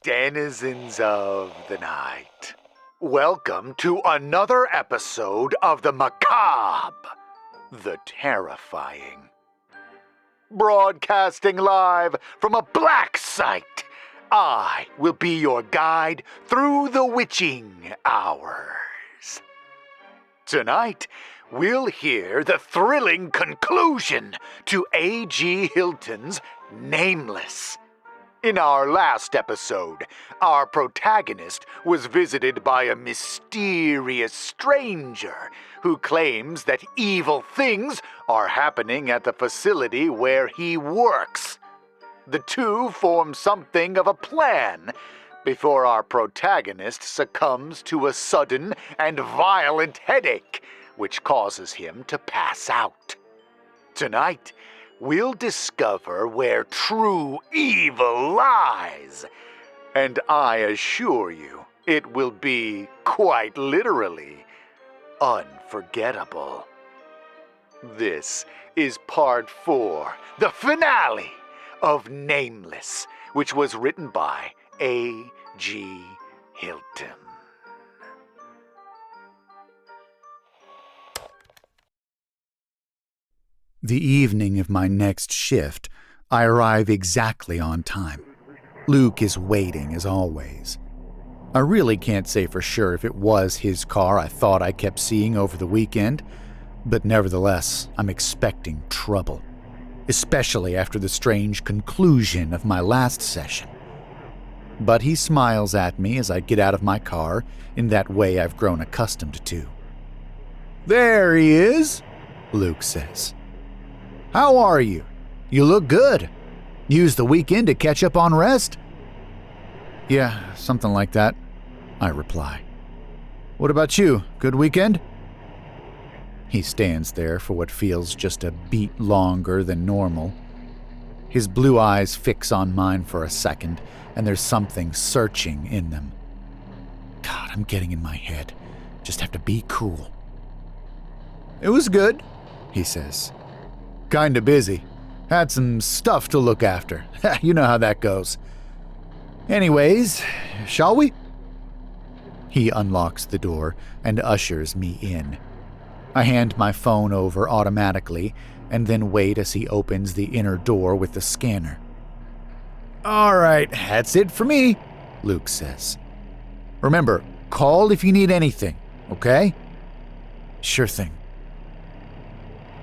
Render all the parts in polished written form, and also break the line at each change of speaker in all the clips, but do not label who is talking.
denizens of the night. Welcome to another episode of the macabre, the terrifying. Broadcasting live from a black site, I will be your guide through the witching hours. Tonight, we'll hear the thrilling conclusion to A.G. Hilton's Nameless. In our last episode, our protagonist was visited by a mysterious stranger who claims that evil things are happening at the facility where he works. The two form something of a plan before our protagonist succumbs to a sudden and violent headache, which causes him to pass out. Tonight, we'll discover where true evil lies. And I assure you, it will be, quite literally, unforgettable. This is part 4, the finale of Nameless, which was written by A.G. Hilton.
The evening of my next shift, I arrive exactly on time. Luke is waiting as always. I really can't say for sure if it was his car I thought I kept seeing over the weekend, but nevertheless, I'm expecting trouble, especially after the strange conclusion of my last session. But he smiles at me as I get out of my car in that way I've grown accustomed to. "There he is," Luke says. "How are you? You look good. Use the weekend to catch up on rest?" "Yeah, something like that," I reply. "What about you? Good weekend?" He stands there for what feels just a beat longer than normal. His blue eyes fix on mine for a second, and there's something searching in them. God, I'm getting in my head. Just have to be cool. "It was good," he says. "Kinda busy. Had some stuff to look after. You know how that goes. Anyways, shall we?" He unlocks the door and ushers me in. I hand my phone over automatically and then wait as he opens the inner door with the scanner. "All right, that's it for me," Luke says. "Remember, call if you need anything, okay?" "Sure thing."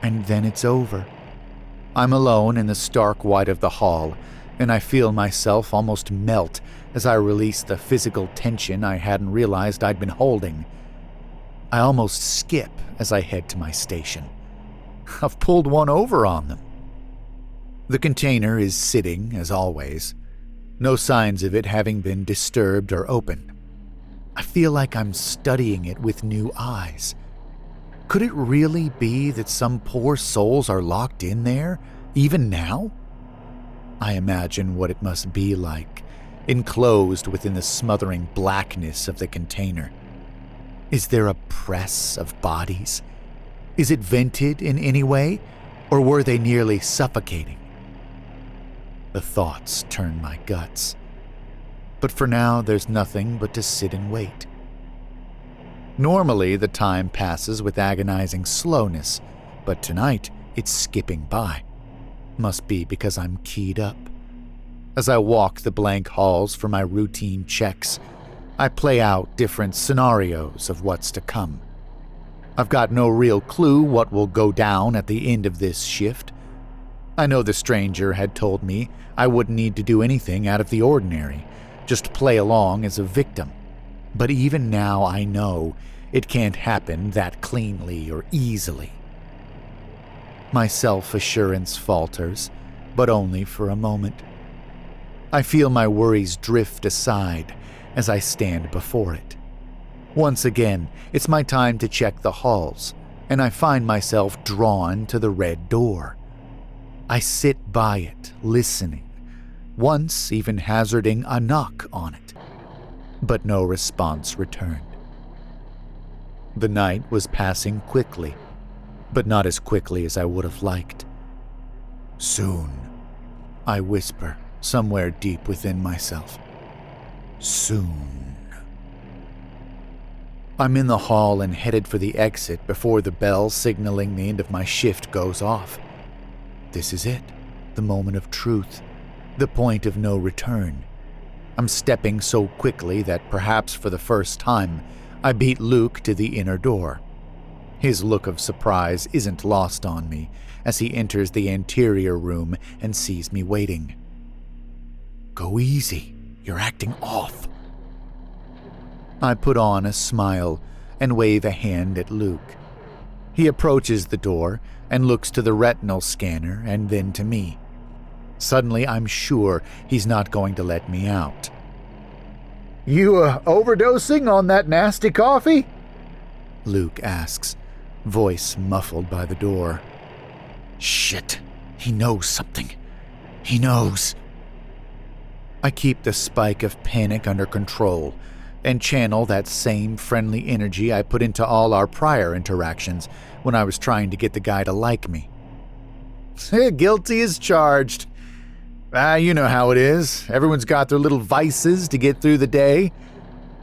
And then it's over. I'm alone in the stark white of the hall, and I feel myself almost melt as I release the physical tension I hadn't realized I'd been holding. I almost skip as I head to my station. I've pulled one over on them. The container is sitting, as always. No signs of it having been disturbed or opened. I feel like I'm studying it with new eyes. Could it really be that some poor souls are locked in there, even now? I imagine what it must be like, enclosed within the smothering blackness of the container. Is there a press of bodies? Is it vented in any way, or were they nearly suffocating? The thoughts turn my guts. But for now, there's nothing but to sit and wait. Normally, the time passes with agonizing slowness, but tonight, it's skipping by. Must be because I'm keyed up. As I walk the blank halls for my routine checks, I play out different scenarios of what's to come. I've got no real clue what will go down at the end of this shift. I know the stranger had told me I wouldn't need to do anything out of the ordinary, just play along as a victim. But even now I know it can't happen that cleanly or easily. My self-assurance falters, but only for a moment. I feel my worries drift aside as I stand before it. Once again, it's my time to check the halls, and I find myself drawn to the red door. I sit by it, listening, once even hazarding a knock on it. But no response returned. The night was passing quickly, but not as quickly as I would have liked. "Soon," I whisper somewhere deep within myself. soon. I'm in the hall and headed for the exit before the bell signaling the end of my shift goes off. This is it, the moment of truth, the point of no return. I'm stepping so quickly that perhaps for the first time, I beat Luke to the inner door. His look of surprise isn't lost on me as he enters the anterior room and sees me waiting. Go easy, you're acting off. I put on a smile and wave a hand at Luke. He approaches the door and looks to the retinal scanner and then to me. Suddenly, I'm sure he's not going to let me out. You overdosing on that nasty coffee? Luke asks, voice muffled by the door. Shit, he knows something. He knows. I keep the spike of panic under control and channel that same friendly energy I put into all our prior interactions when I was trying to get the guy to like me. Guilty as charged. You know how it is. Everyone's got their little vices to get through the day.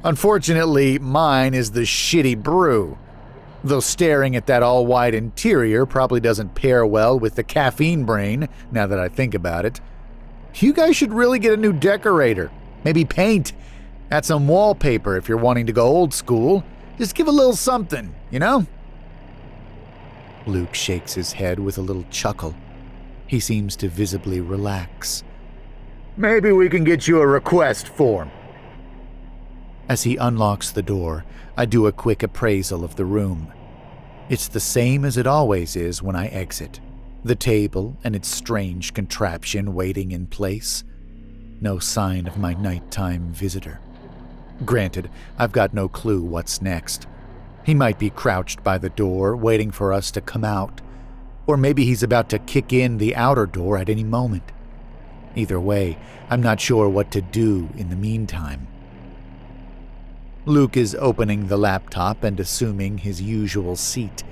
Unfortunately, mine is the shitty brew. Though staring at that all-white interior probably doesn't pair well with the caffeine brain, now that I think about it. You guys should really get a new decorator. Maybe paint. Add some wallpaper if you're wanting to go old school. Just give a little something, you know? Luke shakes his head with a little chuckle. He seems to visibly relax. Maybe we can get you a request form. As he unlocks the door, I do a quick appraisal of the room. It's the same as it always is when I exit. The table and its strange contraption waiting in place. No sign of my nighttime visitor. Granted, I've got no clue what's next. He might be crouched by the door, waiting for us to come out. Or maybe he's about to kick in the outer door at any moment. Either way, I'm not sure what to do in the meantime. Luke is opening the laptop and assuming his usual seat.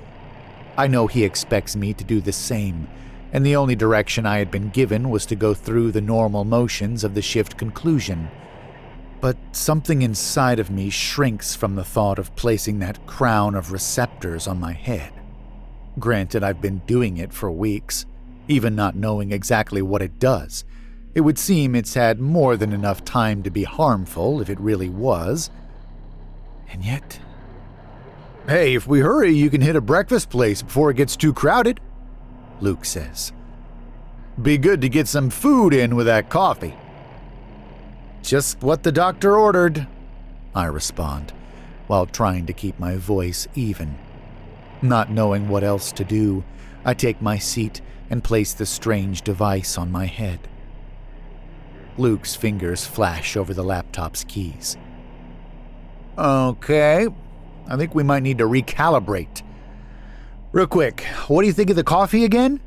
I know he expects me to do the same, and the only direction I had been given was to go through the normal motions of the shift conclusion. But something inside of me shrinks from the thought of placing that crown of receptors on my head. Granted, I've been doing it for weeks, even not knowing exactly what it does. It would seem it's had more than enough time to be harmful if it really was. And yet... Hey, if we hurry, you can hit a breakfast place before it gets too crowded, Luke says. Be good to get some food in with that coffee. Just what the doctor ordered, I respond, while trying to keep my voice even. Not knowing what else to do, I take my seat and place the strange device on my head. Luke's fingers flash over the laptop's keys. Okay, I think we might need to recalibrate. Real quick, what do you think of the coffee again?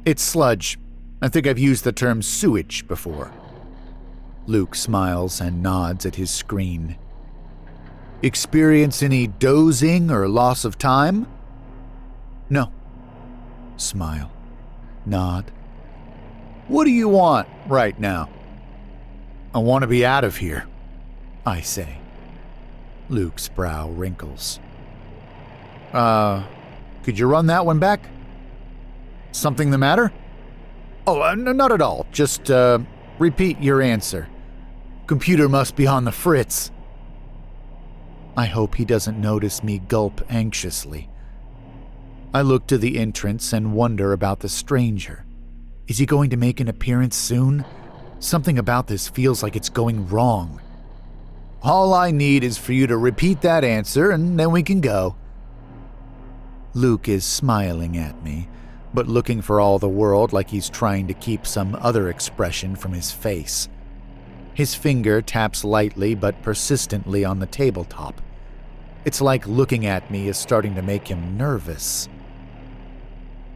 It's sludge. I think I've used the term sewage before. Luke smiles and nods at his screen. Experience any dozing or loss of time? No. Smile. Nod. What do you want right now? I want to be out of here, I say. Luke's brow wrinkles. Could you run that one back? Something the matter? Oh, not at all. Just, repeat your answer. Computer must be on the fritz. I hope he doesn't notice me gulp anxiously. I look to the entrance and wonder about the stranger. Is he going to make an appearance soon? Something about this feels like it's going wrong. All I need is for you to repeat that answer and then we can go. Luke is smiling at me, but looking for all the world like he's trying to keep some other expression from his face. His finger taps lightly but persistently on the tabletop. It's like looking at me is starting to make him nervous.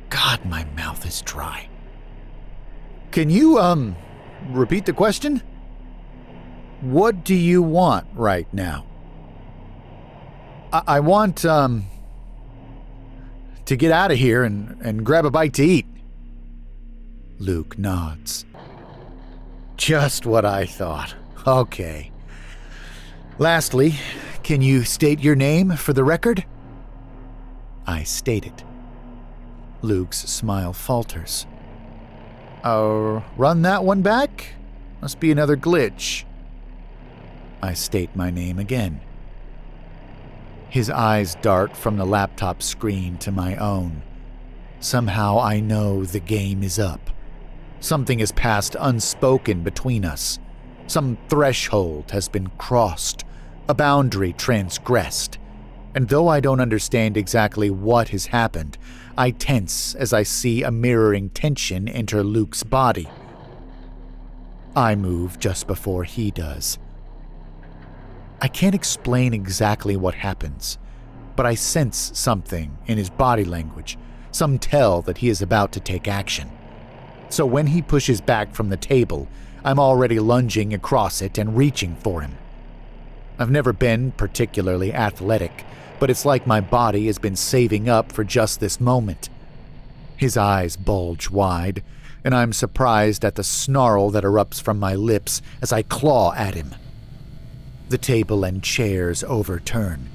God, my mouth is dry. Can you, repeat the question? What do you want right now? I want, to get out of here and grab a bite to eat. Luke nods. Just what I thought. Okay. Lastly, can you state your name for the record? I state it. Luke's smile falters. Run that one back? Must be another glitch. I state my name again. His eyes dart from the laptop screen to my own. Somehow I know the game is up. Something has passed unspoken between us. Some threshold has been crossed, a boundary transgressed. And though I don't understand exactly what has happened, I tense as I see a mirroring tension enter Luke's body. I move just before he does. I can't explain exactly what happens, but I sense something in his body language, some tell that he is about to take action. So when he pushes back from the table, I'm already lunging across it and reaching for him. I've never been particularly athletic, but it's like my body has been saving up for just this moment. His eyes bulge wide, and I'm surprised at the snarl that erupts from my lips as I claw at him. The table and chairs overturn.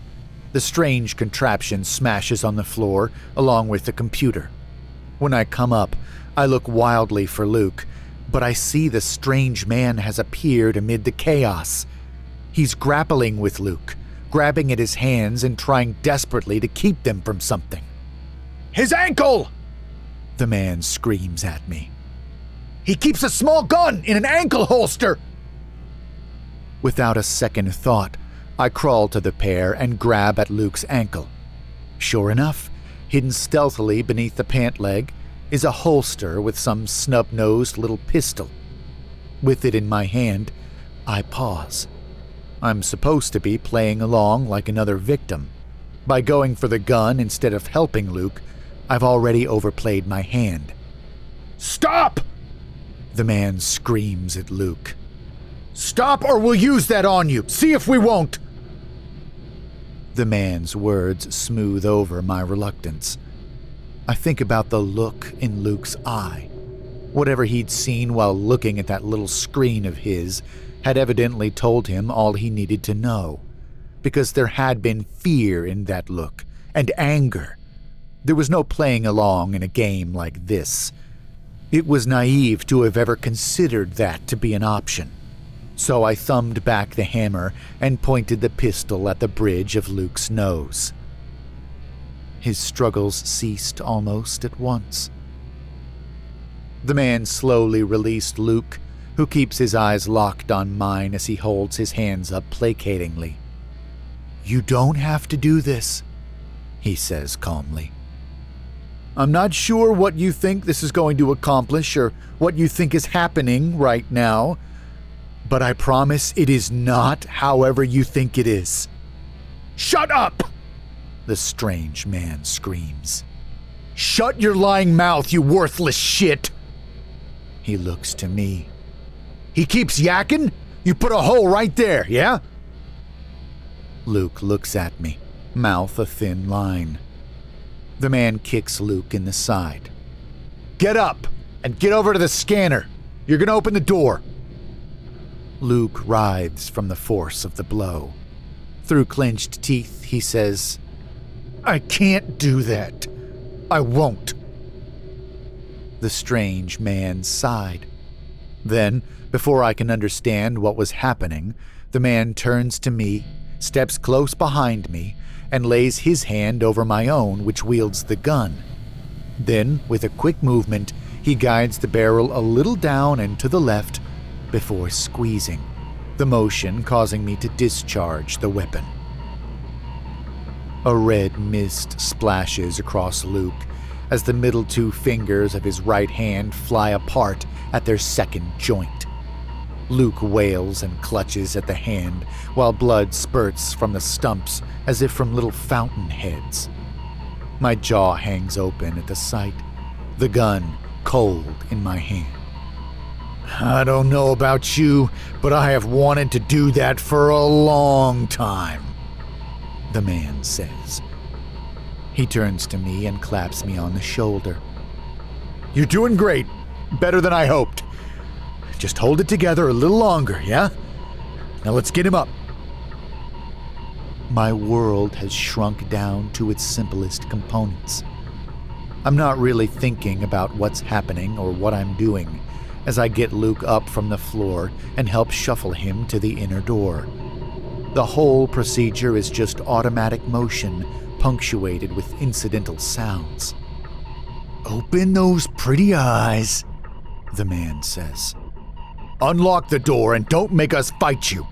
The strange contraption smashes on the floor along with the computer. When I come up, I look wildly for Luke, but I see the strange man has appeared amid the chaos. He's grappling with Luke, grabbing at his hands and trying desperately to keep them from something.
His ankle!
The man screams at me.
He keeps a small gun in an ankle holster!
Without a second thought, I crawl to the pair and grab at Luke's ankle. Sure enough, hidden stealthily beneath the pant leg is a holster with some snub-nosed little pistol. With it in my hand, I pause. I'm supposed to be playing along like another victim. By going for the gun instead of helping Luke, I've already overplayed my hand.
Stop!
The man screams at Luke.
Stop or we'll use that on you. See if we won't.
The man's words smooth over my reluctance. I think about the look in Luke's eye. Whatever he'd seen while looking at that little screen of his had evidently told him all he needed to know, because there had been fear in that look, and anger. There was no playing along in a game like this. It was naive to have ever considered that to be an option. So I thumbed back the hammer and pointed the pistol at the bridge of Luke's nose. His struggles ceased almost at once. The man slowly released Luke, who keeps his eyes locked on mine as he holds his hands up placatingly. "You don't have to do this," he says calmly. "I'm not sure what you think this is going to accomplish or what you think is happening right now, but I promise it is not however you think it is."
"Shut up!"
the strange man screams.
"Shut your lying mouth, you worthless shit!"
He looks to me.
"He keeps yakking? You put a hole right there, yeah?"
Luke looks at me, mouth a thin line. The man kicks Luke in the side.
"Get up and get over to the scanner. You're gonna open the door."
Luke writhes from the force of the blow. Through clenched teeth, he says,
"I can't do that. I won't."
The strange man sighed. Then, before I can understand what was happening, the man turns to me, steps close behind me, and lays his hand over my own, which wields the gun. Then, with a quick movement, he guides the barrel a little down and to the left before squeezing, the motion causing me to discharge the weapon. A red mist splashes across Luke as the middle two fingers of his right hand fly apart at their second joint. Luke wails and clutches at the hand while blood spurts from the stumps as if from little fountain heads. My jaw hangs open at the sight, the gun cold in my hand.
"I don't know about you, but I have wanted to do that for a long time,"
the man says. He turns to me and claps me on the shoulder.
"You're doing great. Better than I hoped. Just hold it together a little longer, yeah?
Now let's get him up. My world has shrunk down to its simplest components. I'm not really thinking about what's happening or what I'm doing as I get Luke up from the floor and help shuffle him to the inner door. The whole procedure is just automatic motion, punctuated with incidental sounds. "Open those pretty eyes," the man says. "Unlock the door and don't make us fight you.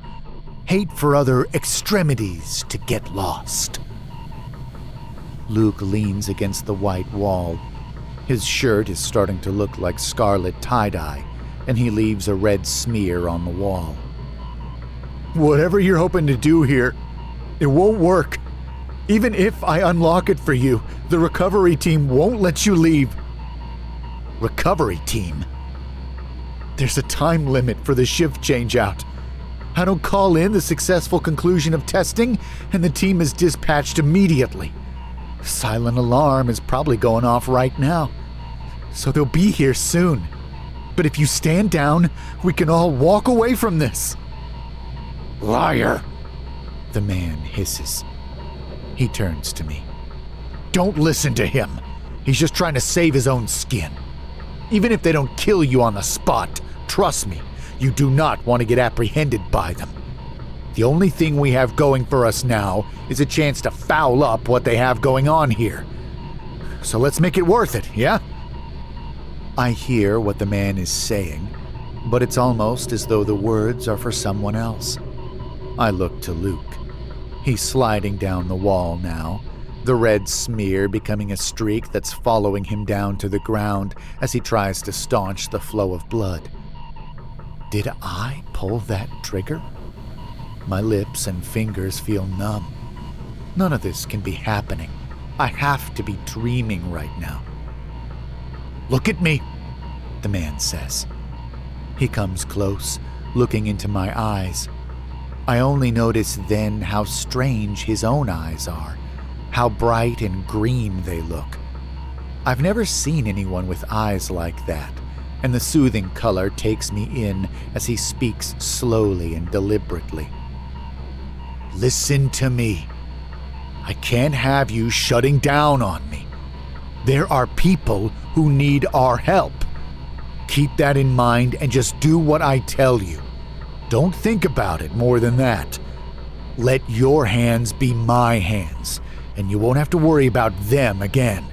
Hate for other extremities to get lost." Luke leans against the white wall. His shirt is starting to look like scarlet tie-dye, and he leaves a red smear on the wall. "Whatever you're hoping to do here, it won't work. Even if I unlock it for you, the recovery team won't let you leave." "Recovery team?" "There's a time limit for the shift change-out. I don't call in the successful conclusion of testing, and the team is dispatched immediately. Silent alarm is probably going off right now, so they'll be here soon. But if you stand down, we can all walk away from this." "Liar," the man hisses. He turns to me. "Don't listen to him. He's just trying to save his own skin. Even if they don't kill you on the spot, trust me, you do not want to get apprehended by them. The only thing we have going for us now is a chance to foul up what they have going on here. So let's make it worth it, yeah?" I hear what the man is saying, but it's almost as though the words are for someone else. I look to Luke. He's sliding down the wall now, the red smear becoming a streak that's following him down to the ground as he tries to staunch the flow of blood. Did I pull that trigger? My lips and fingers feel numb. None of this can be happening. I have to be dreaming right now. "Look at me," the man says. He comes close, looking into my eyes. I only notice then how strange his own eyes are, how bright and green they look. I've never seen anyone with eyes like that, and the soothing color takes me in as he speaks slowly and deliberately. "Listen to me. I can't have you shutting down on me. There are people who need our help. Keep that in mind and just do what I tell you. Don't think about it more than that. Let your hands be my hands, and you won't have to worry about them again.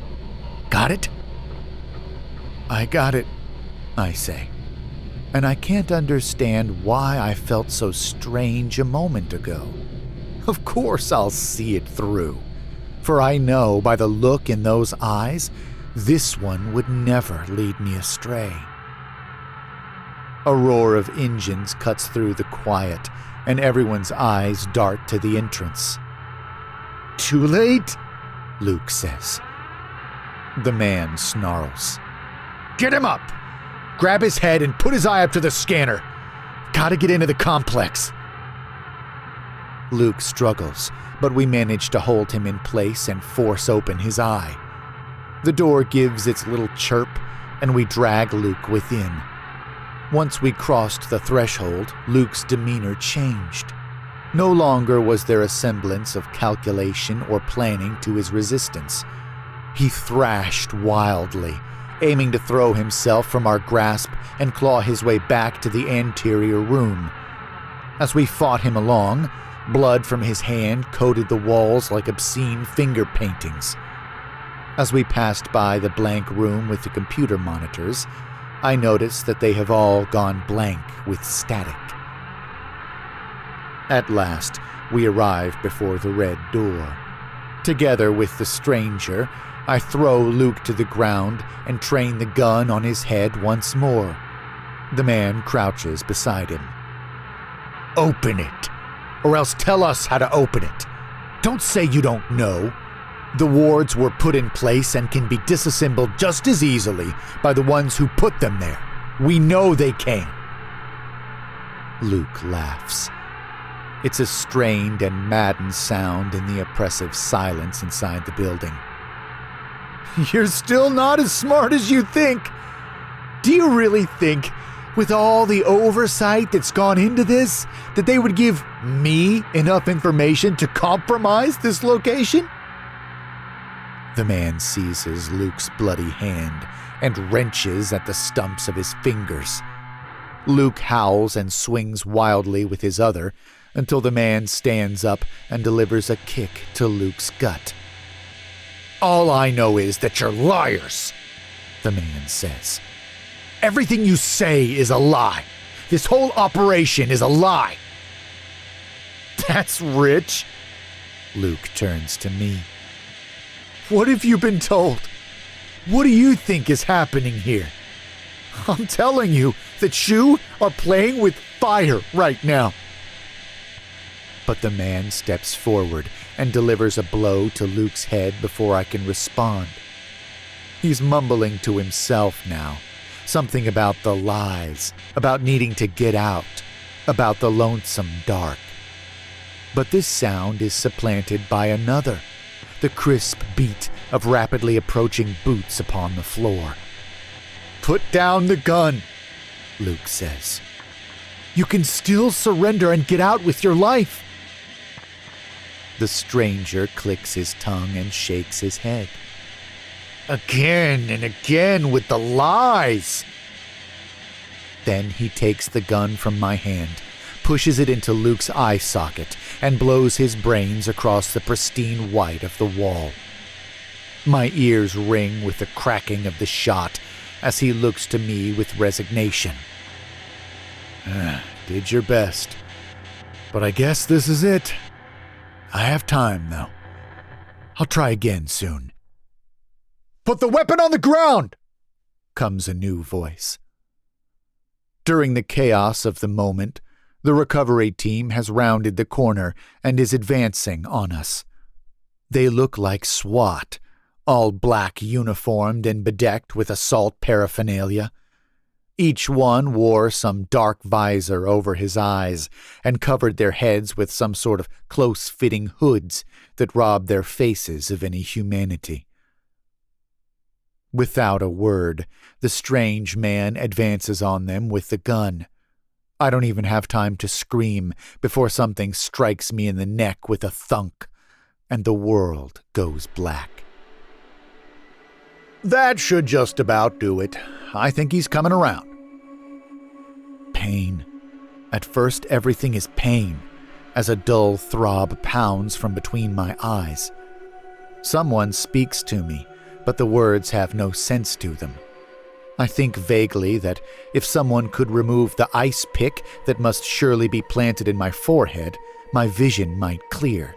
Got it?" "I got it," I say, and I can't understand why I felt so strange a moment ago. Of course I'll see it through, for I know by the look in those eyes, this one would never lead me astray. A roar of engines cuts through the quiet, and everyone's eyes dart to the entrance. "Too late?" Luke says. The man snarls. "Get him up! Grab his head and put his eye up to the scanner. Gotta get into the complex." Luke struggles, but we manage to hold him in place and force open his eye. The door gives its little chirp, and we drag Luke within. Once we crossed the threshold, Luke's demeanor changed. No longer was there a semblance of calculation or planning to his resistance. He thrashed wildly, aiming to throw himself from our grasp and claw his way back to the anterior room. As we fought him along, blood from his hand coated the walls like obscene finger paintings. As we passed by the blank room with the computer monitors, I noticed that they have all gone blank with static. At last, we arrive before the red door. Together with the stranger, I throw Luke to the ground and train the gun on his head once more. The man crouches beside him. "Open it, or else tell us how to open it. Don't say you don't know. The wards were put in place and can be disassembled just as easily by the ones who put them there. We know they can." Luke laughs. It's a strained and maddened sound in the oppressive silence inside the building. "You're still not as smart as you think. Do you really think With all the oversight that's gone into this, that they would give me enough information to compromise this location? The man seizes Luke's bloody hand and wrenches at the stumps of his fingers. Luke howls and swings wildly with his other until the man stands up and delivers a kick to Luke's gut. "All I know is that you're liars," the man says. "Everything you say is a lie. This whole operation is a lie." "That's rich." Luke turns to me. "What have you been told? What do you think is happening here? I'm telling you that you are playing with fire right now." But the man steps forward and delivers a blow to Luke's head before I can respond. He's mumbling to himself now, something about the lies, about needing to get out, about the lonesome dark. But this sound is supplanted by another, the crisp beat of rapidly approaching boots upon the floor. "Put down the gun," Luke says. "You can still surrender and get out with your life." The stranger clicks his tongue and shakes his head. "Again and again with the lies." Then he takes the gun from my hand, pushes it into Luke's eye socket, and blows his brains across the pristine white of the wall. My ears ring with the cracking of the shot as he looks to me with resignation. "Did your best, but I guess this is it. I have time, though. I'll try again soon." "Put the weapon on the ground!" comes a new voice. During the chaos of the moment, the recovery team has rounded the corner and is advancing on us. They look like SWAT, all black uniformed and bedecked with assault paraphernalia. Each one wore some dark visor over his eyes and covered their heads with some sort of close-fitting hoods that robbed their faces of any humanity. Without a word, the strange man advances on them with the gun. I don't even have time to scream before something strikes me in the neck with a thunk, and the world goes black. "That should just about do it. I think he's coming around." Pain. At first, everything is pain, as a dull throb pounds from between my eyes. Someone speaks to me, but the words have no sense to them. I think vaguely that if someone could remove the ice pick that must surely be planted in my forehead, my vision might clear.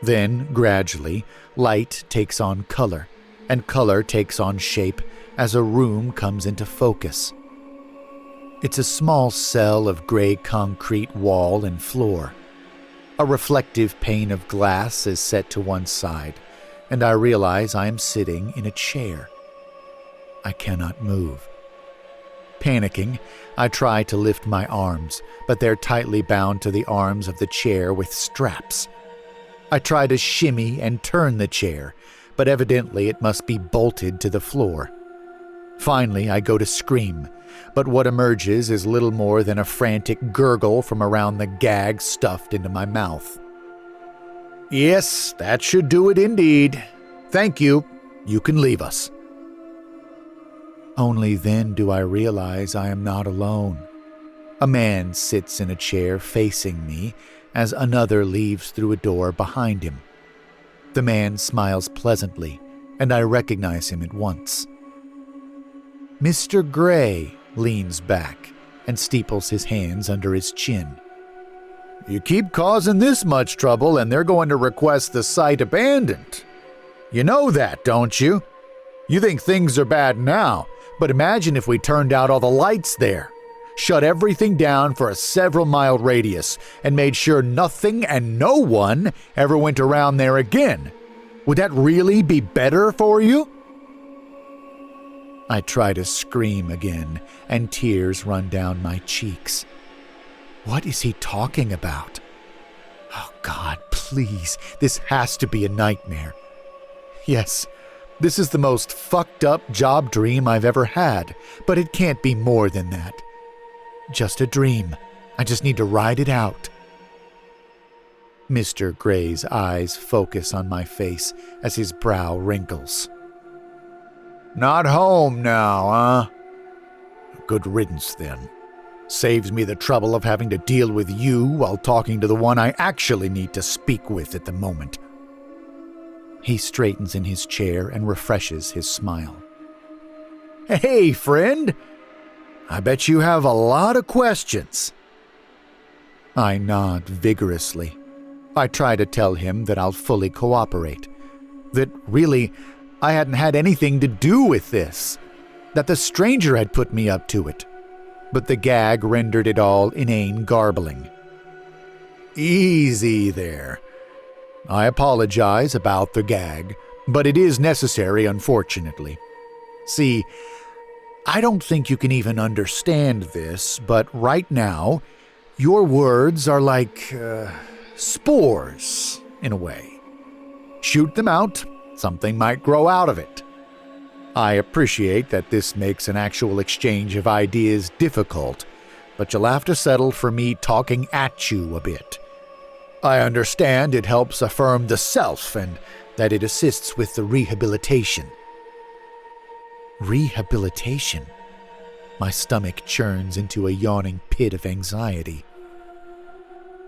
Then, gradually, light takes on color, and color takes on shape as a room comes into focus. It's a small cell of gray concrete wall and floor. A reflective pane of glass is set to one side, and I realize I am sitting in a chair. I cannot move. Panicking, I try to lift my arms, but they're tightly bound to the arms of the chair with straps. I try to shimmy and turn the chair, but evidently it must be bolted to the floor. Finally, I go to scream, but what emerges is little more than a frantic gurgle from around the gag stuffed into my mouth. "Yes, that should do it indeed. Thank you. You can leave us." Only then do I realize I am not alone. A man sits in a chair facing me as another leaves through a door behind him. The man smiles pleasantly, and I recognize him at once. Mr. Gray leans back and steeples his hands under his chin. "You keep causing this much trouble and they're going to request the site abandoned. You know that, don't you? You think things are bad now, but imagine if we turned out all the lights there, shut everything down for a several-mile radius, and made sure nothing and no one ever went around there again. Would that really be better for you?" I try to scream again, and tears run down my cheeks. What is he talking about? Oh God, please, this has to be a nightmare. Yes, this is the most fucked up job dream I've ever had, but it can't be more than that. Just a dream. I just need to ride it out. Mr. Gray's eyes focus on my face as his brow wrinkles. Not home now, huh? Good riddance, then. Saves me the trouble of having to deal with you while talking to the one I actually need to speak with at the moment. He straightens in his chair and refreshes his smile. Hey, friend! I bet you have a lot of questions. I nod vigorously. I try to tell him that I'll fully cooperate. That really, I hadn't had anything to do with this. That the stranger had put me up to it. But the gag rendered it all inane garbling. Easy there. I apologize about the gag, but it is necessary, unfortunately. See, I don't think you can even understand this, but right now, your words are like spores, in a way. Shoot them out, something might grow out of it. I appreciate that this makes an actual exchange of ideas difficult, but you'll have to settle for me talking at you a bit. I understand it helps affirm the self and that it assists with the rehabilitation. Rehabilitation? My stomach churns into a yawning pit of anxiety.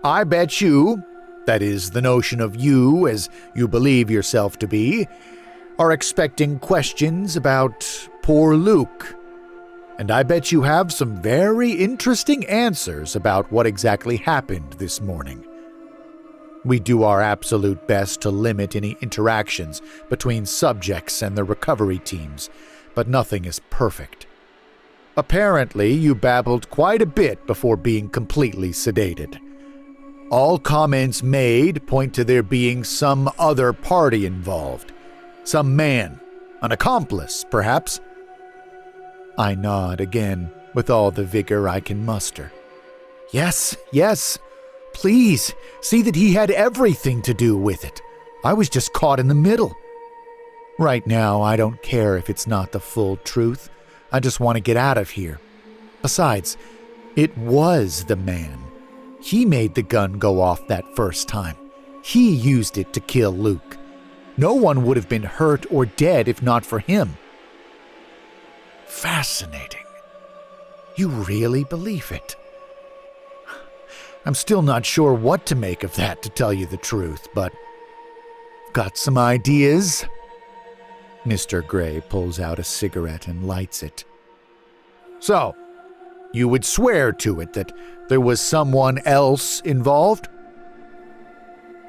I bet you, that is the notion of you as you believe yourself to be, are expecting questions about poor Luke. And I bet you have some very interesting answers about what exactly happened this morning. We do our absolute best to limit any interactions between subjects and the recovery teams, but nothing is perfect. Apparently, you babbled quite a bit before being completely sedated. All comments made point to there being some other party involved. Some man, an accomplice, perhaps. I nod again, with all the vigor I can muster. Yes, please, see that he had everything to do with it. I was just caught in the middle. Right now, I don't care if it's not the full truth. I just want to get out of here. Besides, it was the man. He made the gun go off that first time. He used it to kill Luke. No one would have been hurt or dead if not for him. Fascinating. You really believe it? I'm still not sure what to make of that, to tell you the truth, but got some ideas? Mr. Gray pulls out a cigarette and lights it. So, you would swear to it that there was someone else involved?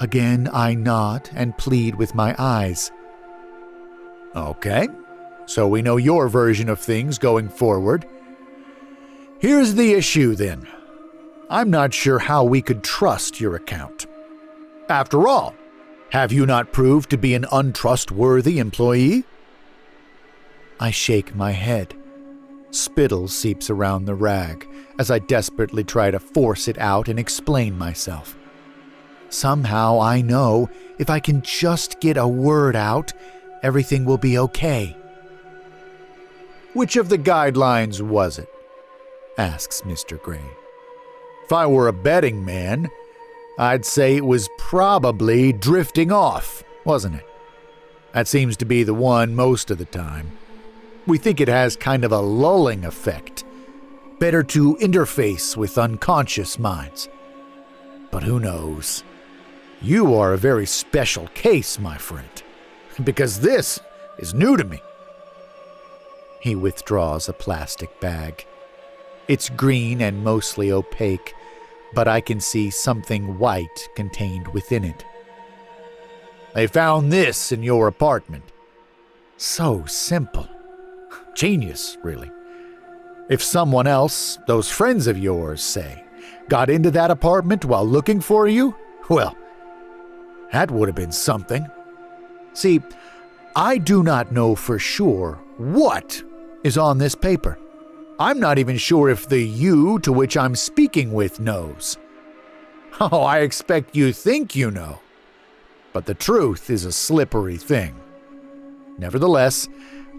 Again, I nod and plead with my eyes. Okay, so we know your version of things going forward. Here's the issue, then. I'm not sure how we could trust your account. After all, have you not proved to be an untrustworthy employee? I shake my head. Spittle seeps around the rag as I desperately try to force it out and explain myself. Somehow I know if I can just get a word out, everything will be okay. Which of the guidelines was it? Asks Mr. Gray. If I were a betting man, I'd say it was probably drifting off, wasn't it? That seems to be the one most of the time. We think it has kind of a lulling effect. Better to interface with unconscious minds. But who knows? You are a very special case, my friend, because this is new to me. He withdraws a plastic bag. It's green and mostly opaque, but I can see something white contained within it. They found this in your apartment. So simple. Genius, really. If someone else, those friends of yours, say, got into that apartment while looking for you, well, that would have been something. See, I do not know for sure what is on this paper. I'm not even sure if the you to which I'm speaking with knows. Oh, I expect you think you know. But the truth is a slippery thing. Nevertheless,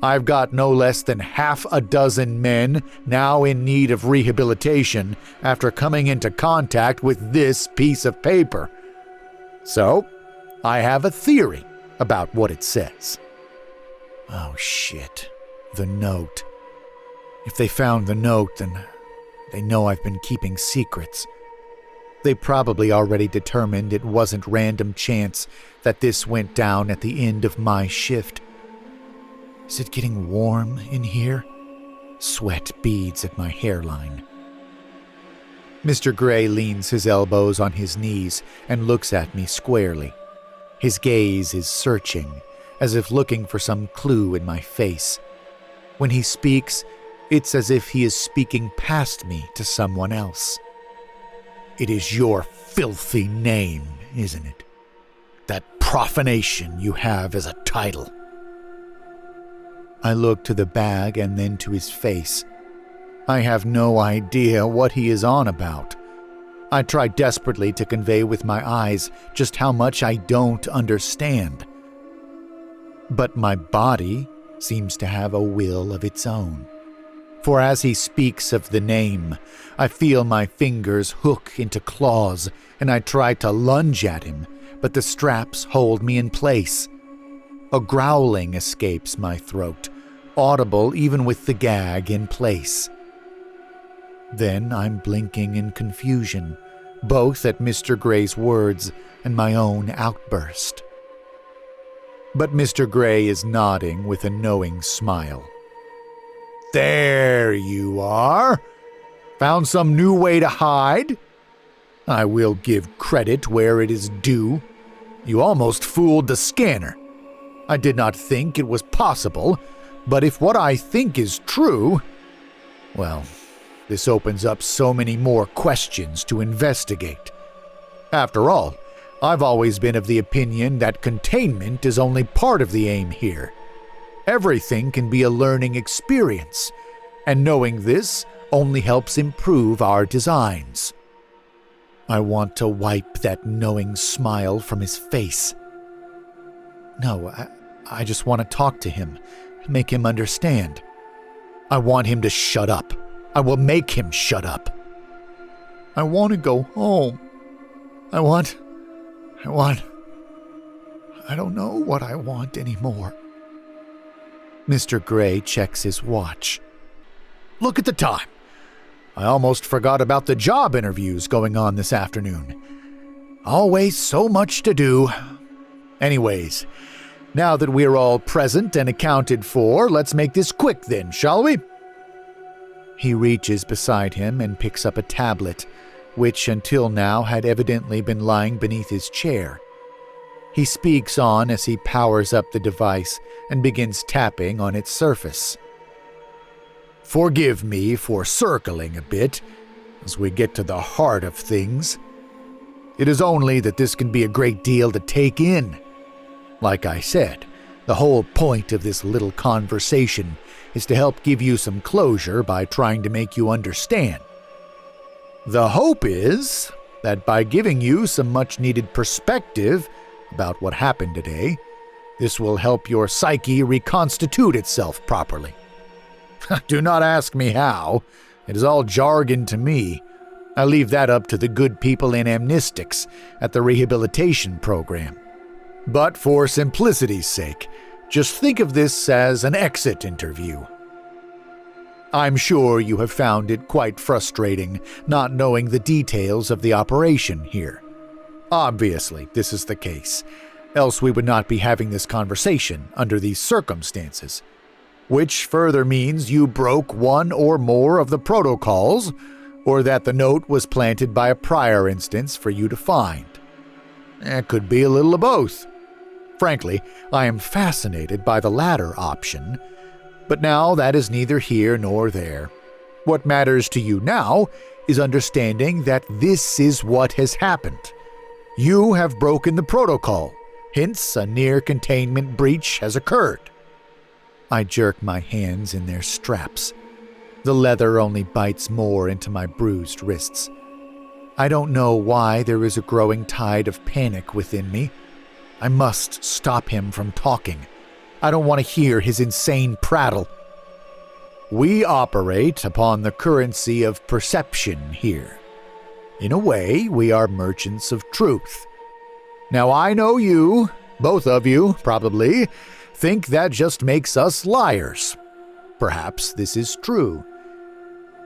I've got no less than half a dozen men now in need of rehabilitation after coming into contact with this piece of paper. So, I have a theory about what it says. Oh shit, the note. If they found the note, then they know I've been keeping secrets. They probably already determined it wasn't random chance that this went down at the end of my shift. Is it getting warm in here? Sweat beads at my hairline. Mr. Gray leans his elbows on his knees and looks at me squarely. His gaze is searching, as if looking for some clue in my face. When he speaks, it's as if he is speaking past me to someone else. It is your filthy name, isn't it? That profanation you have as a title. I look to the bag and then to his face. I have no idea what he is on about. I try desperately to convey with my eyes just how much I don't understand. But my body seems to have a will of its own. For as he speaks of the name, I feel my fingers hook into claws, and I try to lunge at him, but the straps hold me in place. A growling escapes my throat, audible even with the gag in place. Then I'm blinking in confusion, both at Mr. Gray's words and my own outburst. But Mr. Gray is nodding with a knowing smile. There you are. Found some new way to hide? I will give credit where it is due. You almost fooled the scanner. I did not think it was possible, but if what I think is true, well, this opens up so many more questions to investigate. After all, I've always been of the opinion that containment is only part of the aim here. Everything can be a learning experience, and knowing this only helps improve our designs. I want to wipe that knowing smile from his face. No, I just want to talk to him, make him understand. I want him to shut up. I will make him shut up. I want to go home. I don't know what I want anymore. Mr. Gray checks his watch. Look at the time. I almost forgot about the job interviews going on this afternoon. Always so much to do. Anyways, now that we're all present and accounted for, let's make this quick then, shall we? He reaches beside him and picks up a tablet, which until now had evidently been lying beneath his chair. He speaks on as he powers up the device and begins tapping on its surface. Forgive me for circling a bit as we get to the heart of things. It is only that this can be a great deal to take in. Like I said, the whole point of this little conversation is to help give you some closure by trying to make you understand. The hope is that by giving you some much-needed perspective about what happened today, this will help your psyche reconstitute itself properly. Do not ask me how. It is all jargon to me. I leave that up to the good people in amnestics at the rehabilitation program. But for simplicity's sake, just think of this as an exit interview. I'm sure you have found it quite frustrating not knowing the details of the operation here. Obviously, this is the case, else we would not be having this conversation under these circumstances, which further means you broke one or more of the protocols, or that the note was planted by a prior instance for you to find. It could be a little of both. Frankly, I am fascinated by the latter option, but now that is neither here nor there. What matters to you now is understanding that this is what has happened. You have broken the protocol, hence a near containment breach has occurred. I jerk my hands in their straps. The leather only bites more into my bruised wrists. I don't know why there is a growing tide of panic within me. I must stop him from talking. I don't want to hear his insane prattle. We operate upon the currency of perception here. In a way, we are merchants of truth. Now I know you, both of you, probably, think that just makes us liars. Perhaps this is true.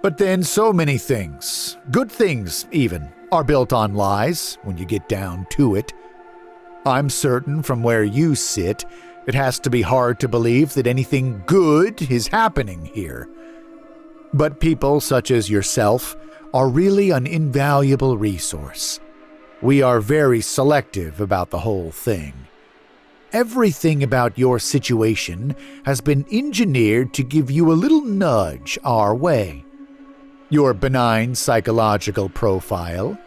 But then so many things, good things even, are built on lies when you get down to it. I'm certain from where you sit, it has to be hard to believe that anything good is happening here. But people such as yourself are really an invaluable resource. We are very selective about the whole thing. Everything about your situation has been engineered to give you a little nudge our way. Your benign psychological profile,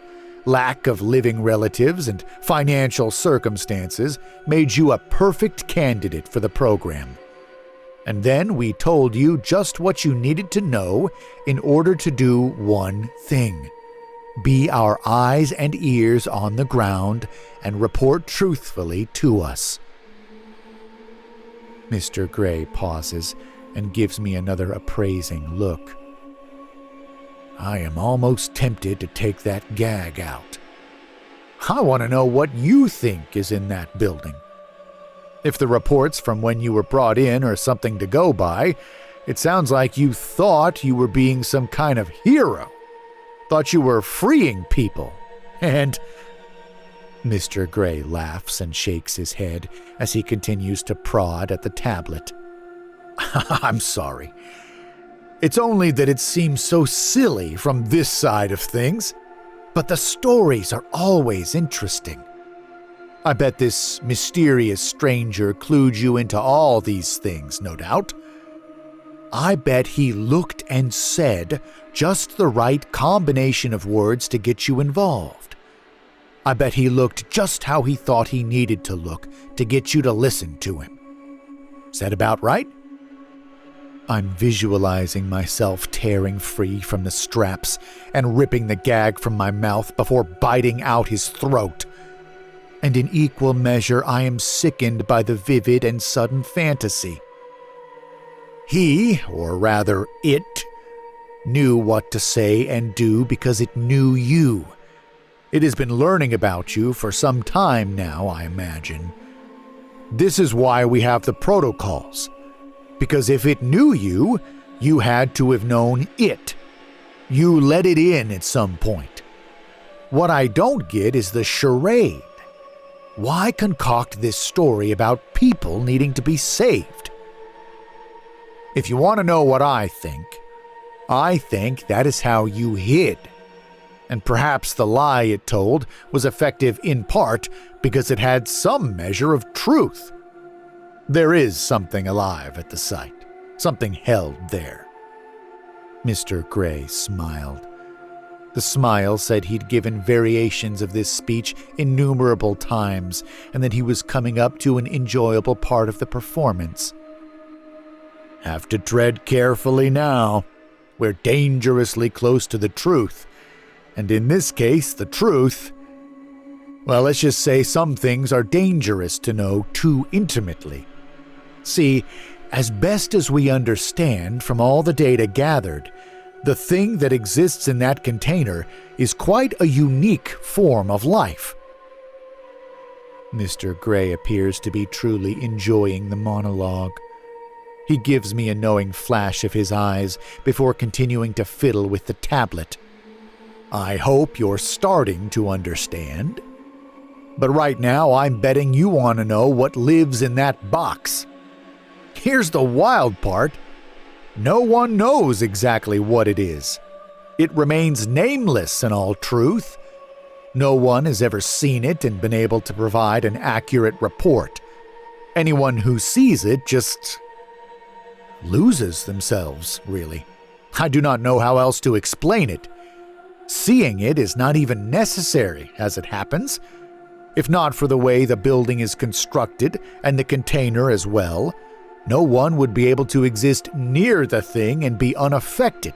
lack of living relatives, and financial circumstances made you a perfect candidate for the program. And then we told you just what you needed to know in order to do one thing: be our eyes and ears on the ground and report truthfully to us. Mr. Gray pauses and gives me another appraising look. I am almost tempted to take that gag out. I want to know what you think is in that building. If the reports from when you were brought in are something to go by, it sounds like you thought you were being some kind of hero. Thought you were freeing people. And Mr. Gray laughs and shakes his head as he continues to prod at the tablet. I'm sorry. It's only that it seems so silly from this side of things, but the stories are always interesting. I bet this mysterious stranger clued you into all these things, no doubt. I bet he looked and said just the right combination of words to get you involved. I bet he looked just how he thought he needed to look to get you to listen to him. Is that about right? I'm visualizing myself tearing free from the straps and ripping the gag from my mouth before biting out his throat. And in equal measure, I am sickened by the vivid and sudden fantasy. He, or rather it, knew what to say and do because it knew you. It has been learning about you for some time now, I imagine. This is why we have the protocols. Because if it knew you, you had to have known it. You let it in at some point. What I don't get is the charade. Why concoct this story about people needing to be saved? If you want to know what I think that is how you hid. And perhaps the lie it told was effective in part because it had some measure of truth. There is something alive at the site, something held there. Mr. Gray smiled. The smile said he'd given variations of this speech innumerable times and that he was coming up to an enjoyable part of the performance. Have to tread carefully now. We're dangerously close to the truth. And in this case, the truth, well, let's just say some things are dangerous to know too intimately. See, as best as we understand from all the data gathered, the thing that exists in that container is quite a unique form of life. Mr. Gray appears to be truly enjoying the monologue. He gives me a knowing flash of his eyes before continuing to fiddle with the tablet. I hope you're starting to understand. But right now, I'm betting you want to know what lives in that box. Here's the wild part. No one knows exactly what it is. It remains nameless in all truth. No one has ever seen it and been able to provide an accurate report. Anyone who sees it just loses themselves, really. I do not know how else to explain it. Seeing it is not even necessary, as it happens. If not for the way the building is constructed, and the container as well, no one would be able to exist near the thing and be unaffected.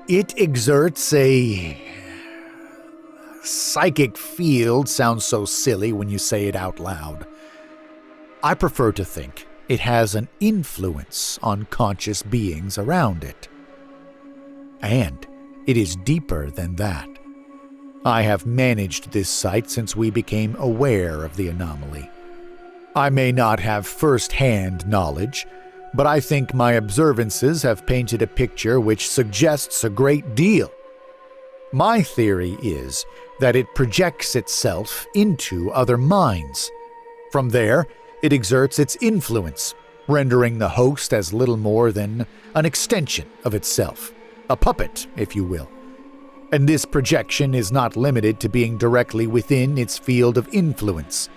It exerts a psychic field. Sounds so silly when you say it out loud. I prefer to think, it has an influence on conscious beings around it. And it is deeper than that. I have managed this site since we became aware of the anomaly. I may not have first-hand knowledge, but I think my observances have painted a picture which suggests a great deal. My theory is that it projects itself into other minds. From there, it exerts its influence, rendering the host as little more than an extension of itself, a puppet, if you will. And this projection is not limited to being directly within its field of influence.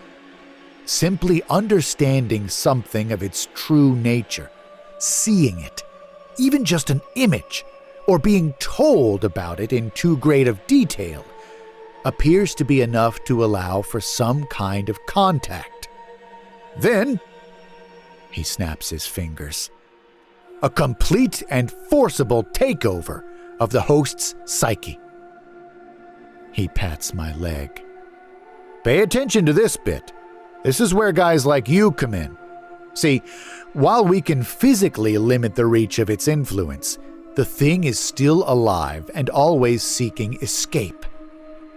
Simply understanding something of its true nature, seeing it, even just an image, or being told about it in too great of detail, appears to be enough to allow for some kind of contact. Then, he snaps his fingers, a complete and forcible takeover of the host's psyche. He pats my leg. Pay attention to this bit. This is where guys like you come in. See, while we can physically limit the reach of its influence, the thing is still alive and always seeking escape.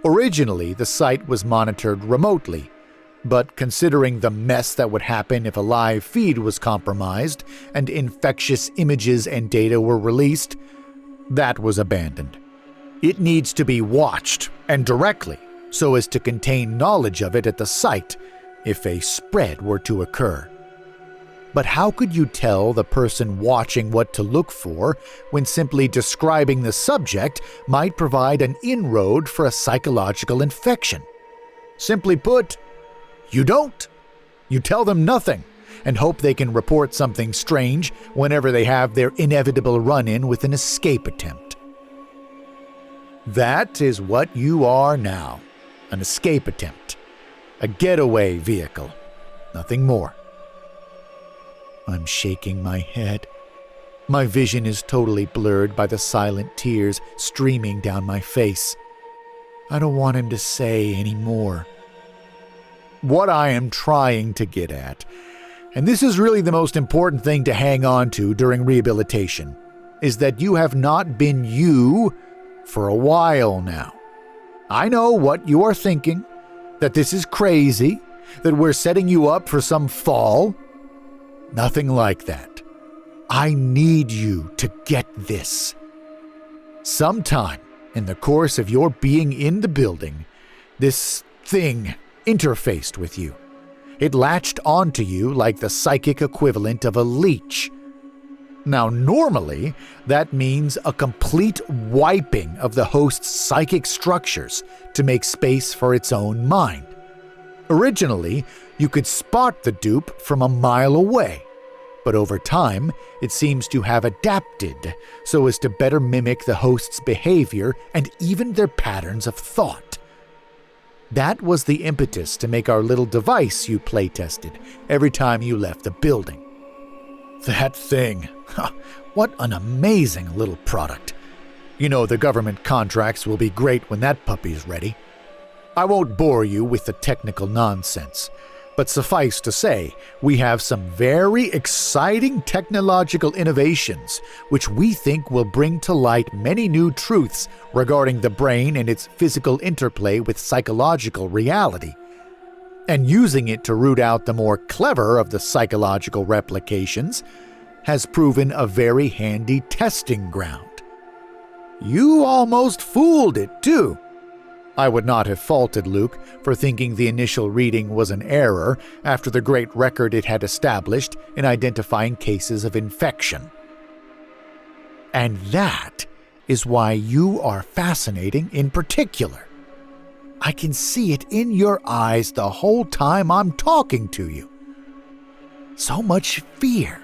Originally, the site was monitored remotely, but considering the mess that would happen if a live feed was compromised and infectious images and data were released, that was abandoned. It needs to be watched, and directly, so as to contain knowledge of it at the site if a spread were to occur. But how could you tell the person watching what to look for when simply describing the subject might provide an inroad for a psychological infection? Simply put, you don't. You tell them nothing and hope they can report something strange whenever they have their inevitable run-in with an escape attempt. That is what you are now, an escape attempt, a getaway vehicle, nothing more. I'm shaking my head. My vision is totally blurred by the silent tears streaming down my face. I don't want him to say any more. What I am trying to get at, and this is really the most important thing to hang on to during rehabilitation, is that you have not been you for a while now. I know what you are thinking, that this is crazy, that we're setting you up for some fall. Nothing like that. I need you to get this. Sometime in the course of your being in the building, this thing interfaced with you. It latched onto you like the psychic equivalent of a leech. Now, normally, that means a complete wiping of the host's psychic structures to make space for its own mind. Originally, you could spot the dupe from a mile away, but over time, it seems to have adapted so as to better mimic the host's behavior and even their patterns of thought. That was the impetus to make our little device you playtested every time you left the building. That thing, what an amazing little product. You know the government contracts will be great when that puppy's ready. I won't bore you with the technical nonsense, but suffice to say, we have some very exciting technological innovations which we think will bring to light many new truths regarding the brain and its physical interplay with psychological reality. And using it to root out the more clever of the psychological replications has proven a very handy testing ground. You almost fooled it, too. I would not have faulted Luke for thinking the initial reading was an error after the great record it had established in identifying cases of infection. And that is why you are fascinating in particular. I can see it in your eyes the whole time I'm talking to you. So much fear.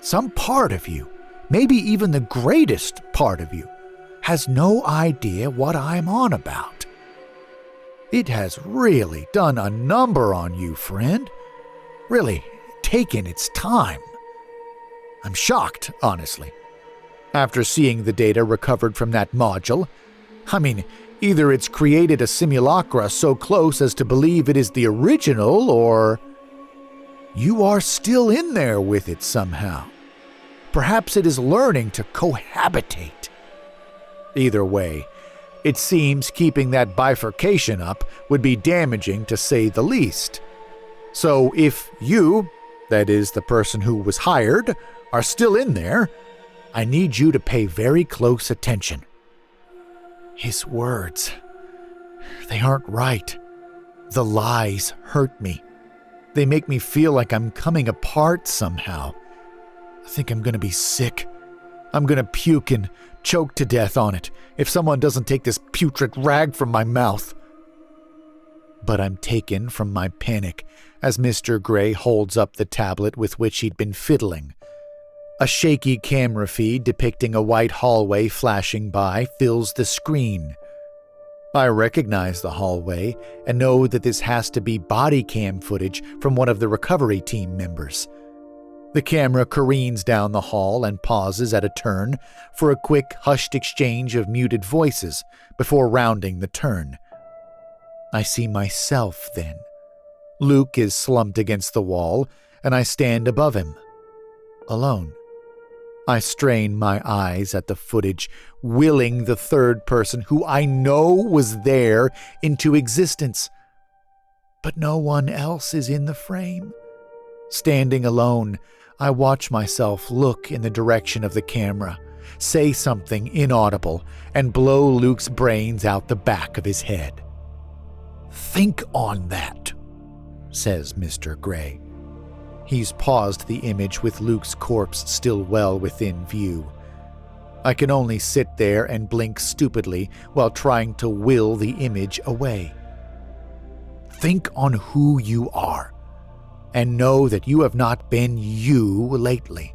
Some part of you, maybe even the greatest part of you, has no idea what I'm on about. It has really done a number on you, friend. Really taken its time. I'm shocked, honestly. After seeing the data recovered from that module, either it's created a simulacra so close as to believe it is the original, or... you are still in there with it somehow. Perhaps it is learning to cohabitate. Either way, it seems keeping that bifurcation up would be damaging to say the least. So if you, that is the person who was hired, are still in there, I need you to pay very close attention. His words, they aren't right. The lies hurt me. They make me feel like I'm coming apart somehow. I think I'm going to be sick. I'm going to puke and choke to death on it if someone doesn't take this putrid rag from my mouth. But I'm taken from my panic as Mr. Gray holds up the tablet with which he'd been fiddling. A shaky camera feed depicting a white hallway flashing by fills the screen. I recognize the hallway and know that this has to be body cam footage from one of the recovery team members. The camera careens down the hall and pauses at a turn for a quick, hushed exchange of muted voices before rounding the turn. I see myself then. Luke is slumped against the wall, and I stand above him, alone. I strain my eyes at the footage, willing the third person who I know was there into existence. But no one else is in the frame. Standing alone, I watch myself look in the direction of the camera, say something inaudible, and blow Luke's brains out the back of his head. "Think on that," says Mr. Gray. He's paused the image with Luke's corpse still well within view. I can only sit there and blink stupidly while trying to will the image away. Think on who you are, and know that you have not been you lately.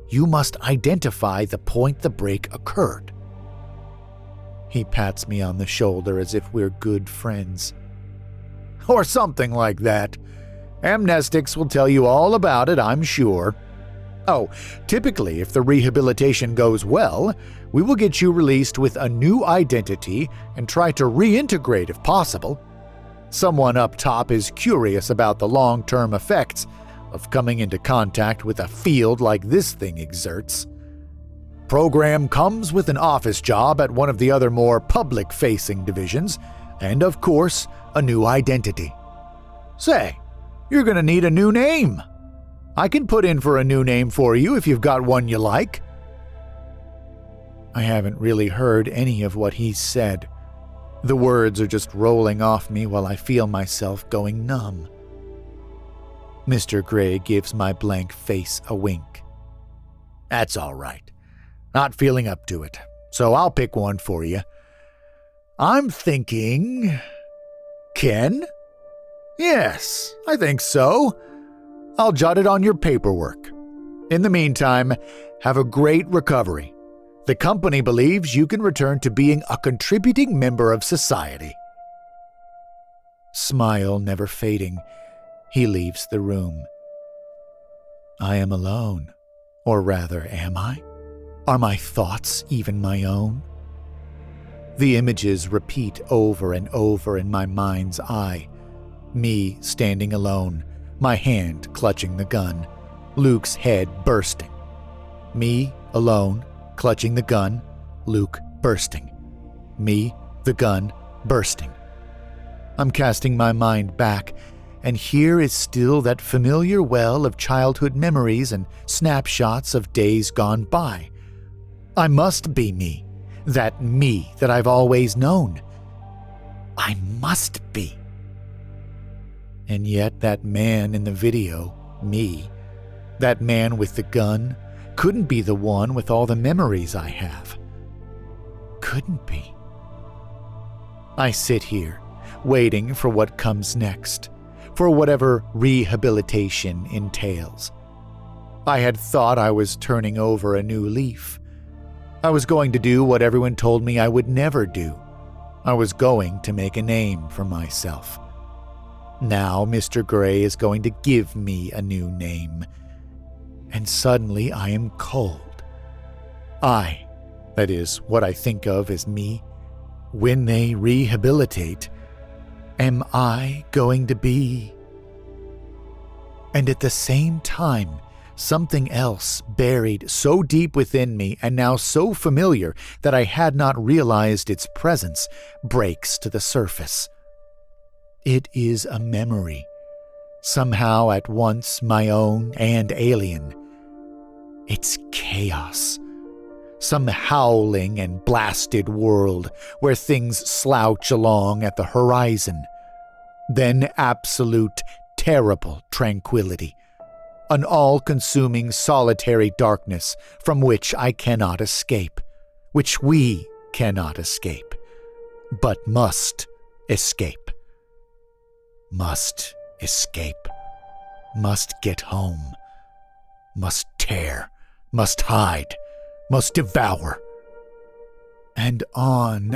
You must identify the point the break occurred. He pats me on the shoulder as if we're good friends. Or something like that. Amnestics will tell you all about it, I'm sure. Oh, typically, if the rehabilitation goes well, we will get you released with a new identity and try to reintegrate if possible. Someone up top is curious about the long-term effects of coming into contact with a field like this thing exerts. Program comes with an office job at one of the other more public-facing divisions, and of course, a new identity. Say, you're going to need a new name. I can put in for a new name for you if you've got one you like. I haven't really heard any of what he's said. The words are just rolling off me while I feel myself going numb. Mr. Gray gives my blank face a wink. That's all right. Not feeling up to it, so I'll pick one for you. I'm thinking... Ken? Yes, I think so. I'll jot it on your paperwork. In the meantime, have a great recovery. The company believes you can return to being a contributing member of society. Smile never fading, he leaves the room. I am alone. Or rather, am I? Are my thoughts even my own? The images repeat over and over in my mind's eye. Me standing alone, my hand clutching the gun, Luke's head bursting. Me alone, clutching the gun, Luke bursting. Me, the gun, bursting. I'm casting my mind back, and here is still that familiar well of childhood memories and snapshots of days gone by. I must be me that I've always known. I must be. And yet that man in the video, me, that man with the gun, couldn't be the one with all the memories I have. Couldn't be. I sit here, waiting for what comes next, for whatever rehabilitation entails. I had thought I was turning over a new leaf. I was going to do what everyone told me I would never do. I was going to make a name for myself. Now Mr. Gray is going to give me a new name. And suddenly I am cold. I, that is what I think of as me, when they rehabilitate, am I going to be? And at the same time, something else buried so deep within me and now so familiar that I had not realized its presence breaks to the surface. It is a memory, somehow at once my own and alien. It's chaos. Some howling and blasted world where things slouch along at the horizon. Then absolute, terrible tranquility. An all-consuming solitary darkness from which I cannot escape, which we cannot escape, but must escape. Must escape. Must get home. Must tear. Must hide. Must devour. And on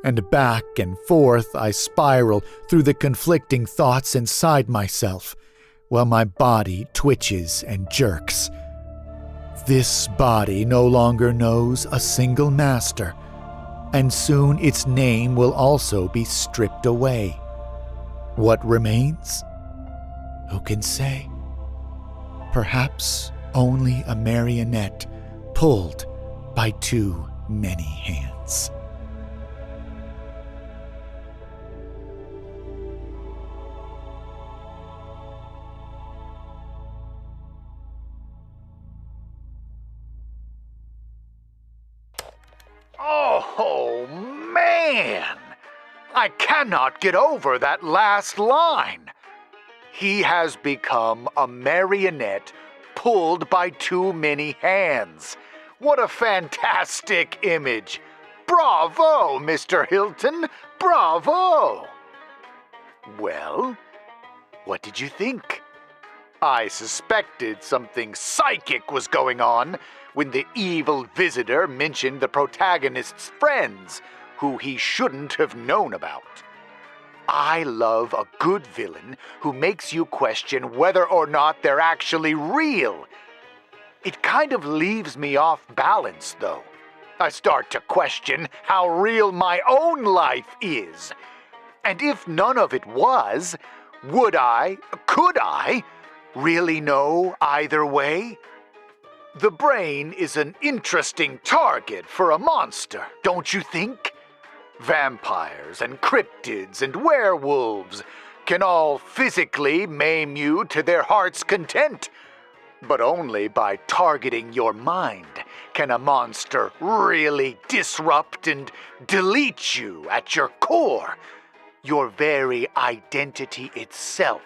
and back and forth I spiral through the conflicting thoughts inside myself, while my body twitches and jerks. This body no longer knows a single master, and soon its name will also be stripped away. What remains? Who can say? Perhaps only a marionette pulled by too many hands.
Oh, man! I cannot get over that last line. He has become a marionette pulled by too many hands. What a fantastic image! Bravo, Mr. Hilton! Bravo! Well, what did you think? I suspected something psychic was going on when the evil visitor mentioned the protagonist's friends, who he shouldn't have known about. I love a good villain who makes you question whether or not they're actually real. It kind of leaves me off balance, though. I start to question how real my own life is. And if none of it was, could I really know either way? The brain is an interesting target for a monster, don't you think? Vampires and cryptids and werewolves can all physically maim you to their heart's content. But only by targeting your mind can a monster really disrupt and delete you at your core. Your very identity itself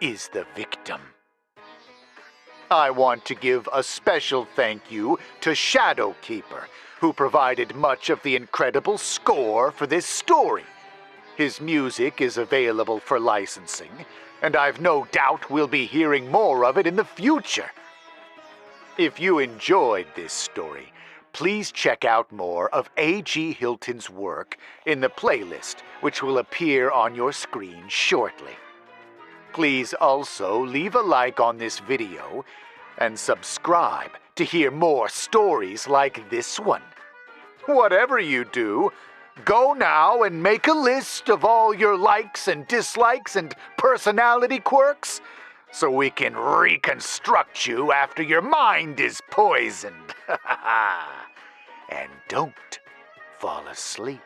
is the victim. I want to give a special thank you to Shadowkeeper, who provided much of the incredible score for this story. His music is available for licensing, and I've no doubt we'll be hearing more of it in the future. If you enjoyed this story, please check out more of A.G. Hilton's work in the playlist, which will appear on your screen shortly. Please also leave a like on this video and subscribe to hear more stories like this one. Whatever you do, go now and make a list of all your likes and dislikes and personality quirks so we can reconstruct you after your mind is poisoned. And don't fall asleep.